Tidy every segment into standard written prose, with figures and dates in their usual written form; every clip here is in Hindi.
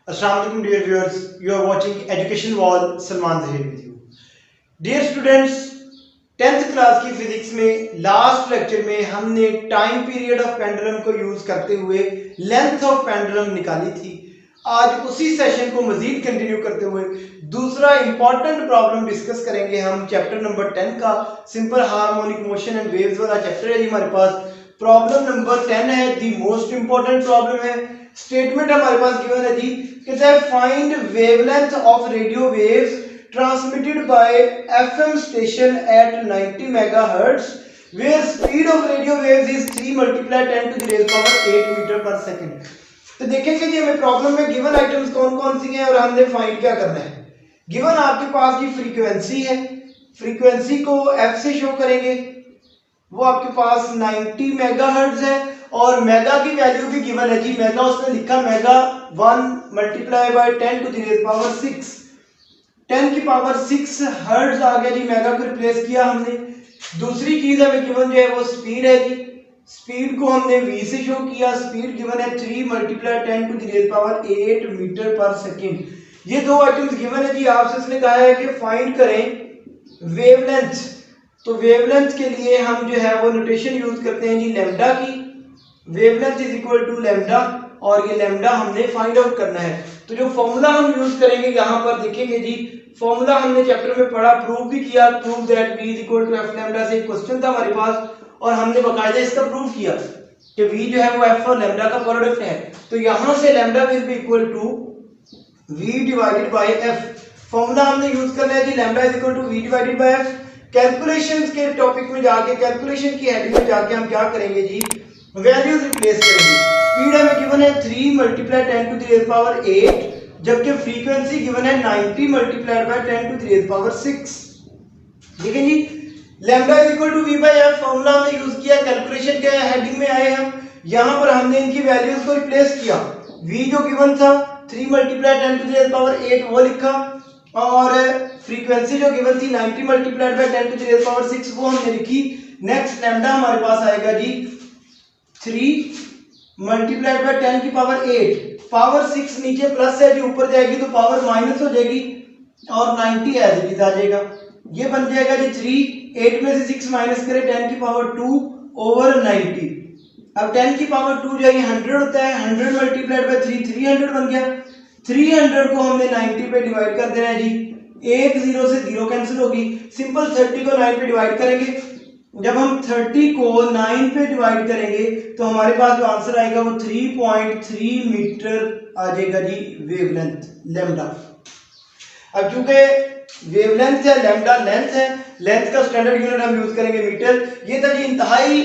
Assalamualaikum dear viewers, you are watching Education Wall, Salman Zahir with you. Dear students, 10th class की फिजिक्स में लास्ट लेक्चर में हमने टाइम पीरियड ऑफ पेंडुलम को यूज करते हुए लेंथ ऑफ पेंडुलम निकाली थी। आज उसी सेशन को मजीद कंटिन्यू करते हुए दूसरा इंपॉर्टेंट प्रॉब्लम डिस्कस करेंगे हम चैप्टर नंबर 10 का simple harmonic motion and waves वाला चैप्टर है जी हमारे पास। प्रॉब्लम नंबर 10 है, दी मोस्ट इंपॉर्टेंट प्रॉब्लम है। स्टेटमेंट हमारे पास गिवन है जी, कहता है find wavelength of radio waves transmitted by FM station at 90 megahertz where speed of radio waves is 3 multiplied 10 to the raised power 8 meter per second। तो देखेंगे जी हमें प्रॉब्लम में गिवन आइटम्स कौन कौन सी हैं और हमने फाइंड क्या करना है। गिवन आपके पास की फ्रीक्वेंसी है, फ्रीक्वेंसी को f से शो करेंगे, वो आपके पास 90 मेगाहर्ट्ज है और मेगा की वैल्यू भी गिवन है जी। मेगा उसने लिखा mega 1 multiply by 10 to the raise power 6, 10 की पावर 6 हर्ट्ज आ गया जी, मेगा को रिप्लेस किया हमने। दूसरी चीज हमें गिवन जो है वो स्पीड है जी, स्पीड को हमने v से शो किया, स्पीड गिवन है 3 multiply 10 to the raise power 8 meter पर सेकंड। ये दो आइटम्स गिवन है जी। आपसे इसने कहा है कि फाइंड करें वेवलेंथ। तो वेवलेंथ के लिए हम जो है वो नोटेशन यूज करते हैं जी लैम्डा की। Wavelength is equal to lambda और ये लैम्डा हमने फाइंड आउट करना है। तो जो फॉर्मूला हम यूज करेंगे यहाँ पर देखेंगे जी, फॉर्मूला हमने चैप्टर में पढ़ा, प्रूव भी किया, prove that v is equal to f lambda से क्वेश्चन था हमारे पास और हमने बकायदा इसका प्रूव किया कि v जो है वो f और लैम्डा का प्रोडक्ट है। तो यहाँ से lambda will be equal to v divided by f। Formula हमने यूज करना है जी lambda is equal to v divided by f। Calculations के टॉपिक में जाके, कैलकुलेशन की हेडिंग में जाके हम क्या करेंगे जी, वैल्यूज रिप्लेस करेंगे। स्पीड हमें गिवन है 3 multiply 10 to the raise power 8, जबकि फ्रीक्वेंसी गिवन है 90 multiplied by 10 to the raise power 6। ठीक है जी, lambda is equal to v by f formula हमने यूज किया। कैलकुलेशन के हेडिंग में आए हम, यहां पर हमने इनकी वैल्यूज को रिप्लेस किया। v जो गिवन था 3 multiply 10 to the raise power 8 वो लिखा और फ्रीक्वेंसी जो गिवन थी 90 multiplied by 10 to the raise power 6 वो हमने लिखी। नेक्स्ट लैम्डा हमारे पास आएगा जी 3 मल्टीप्लाइड बाय 10 की पावर 8, पावर 6 नीचे प्लस है जी, ऊपर जाएगी तो पावर माइनस हो जाएगी और 90 एज इट इज आ जाएगा। ये बन जाएगा जी 3, 8 में से 6 माइनस करें 10 की पावर 2 ओवर 90। अब 10 की पावर 2 जो है 100 होता है, 100 मल्टीप्लाइड बाय 3 300 बन गया। 300 को हमने 90 पे डिवाइड कर देना है जी, एक 0 से 0 कैंसिल होगी। सिंपल 30 को 9 पे डिवाइड करेंगे। जब हम 30 को 9 पे डिवाइड करेंगे तो हमारे पास जो आंसर आएगा वो 3.3 मीटर आ जाएगा जी वेवलेंथ लैम्डा। अब चूंकि वेवलेंथ है, लैम्डा लेंथ है, लेंथ का स्टैंडर्ड यूनिट हम यूज करेंगे मीटर। ये था जी इंतहाई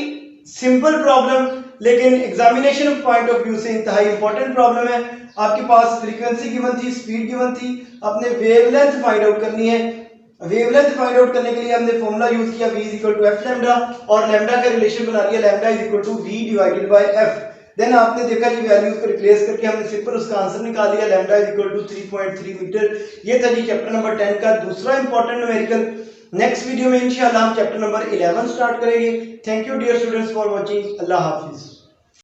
सिंपल प्रॉब्लम, लेकिन एग्जामिनेशन पॉइंट ऑफ व्यू से इंतहाई इंपॉर्टेंट प्रॉब्लम है। आपके पास फ्रीक्वेंसी गिवन थी, स्पीड गिवन थी, अपने वेवलेंथ फाइंड आउट करनी है। वेवलेंथ फाइंड आउट करने के लिए हमने फॉर्मूला यूज किया v is equal to f lambda और लैम्डा का रिलेशन बना लिया lambda is equal to v divided by f। Then आपने देखा जी वैल्यूज को रिप्लेस करके हमने सिंपल उसका आंसर निकाल लिया, lambda is equal to 3.3 metre. ये था जी चैप्टर नंबर 10 का दूसरा इंपॉर्टेंट न्यूमेरिकल। नेक्स्ट वीडियो में इंशाल्लाह हम चैप्टर नंबर 11 स्टार्ट करेंगे। Thank you dear students for watching. अल्लाह हाफिज।